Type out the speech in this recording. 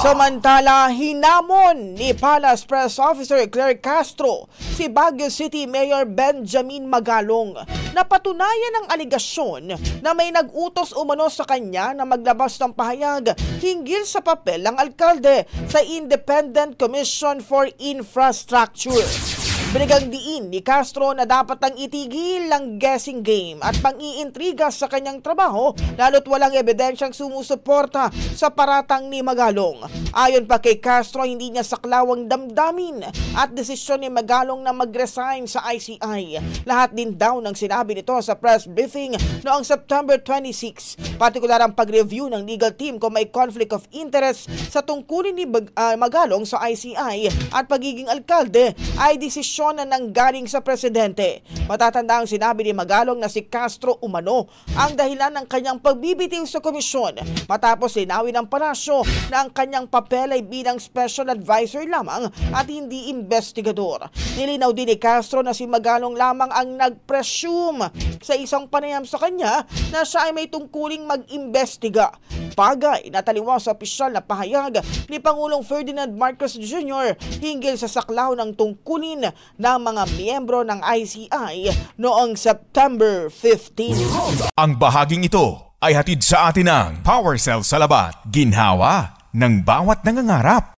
Samantala, hinamon ni Palace Press Officer Claire Castro si Baguio City Mayor Benjamin Magalong. Napatunayan ang aligasyon na may nag-utos umano sa kanya na maglabas ng pahayag hinggil sa papel ng alkalde sa Independent Commission for Infrastructure. Binigang diin ni Castro na dapat ang itigil ang guessing game at pang-iintriga sa kanyang trabaho lalo't walang ebidensyang sumusuporta sa paratang ni Magalong. Ayon pa kay Castro, hindi niya saklawang damdamin at desisyon ni Magalong na mag-resign sa ICI. Lahat din daw ng sinabi nito sa press briefing noong September 26, partikular ang pag-review ng legal team kung may conflict of interest sa tungkulin ni Magalong sa ICI at pagiging alkalde ay desisyon na nanggaling sa presidente. Matatanda ang sinabi ni Magalong na si Castro umano ang dahilan ng kanyang pagbibitiw sa komisyon matapos linawin ng palasyo na ang kanyang papel ay bilang special advisor lamang at hindi investigador. Nilinaw din ni Castro na si Magalong lamang ang nag-presume sa isang panayam sa kanya na siya ay may tungkuling mag-imbestiga. Bagay na taliwas sa opisyal na pahayag ni Pangulong Ferdinand Marcos Jr. hinggil sa saklaw ng tungkulin ng mga miyembro ng ICI noong September 15. Ang bahaging ito ay hatid sa atin ng PowerCell Salabat, ginhawa ng bawat nangangarap.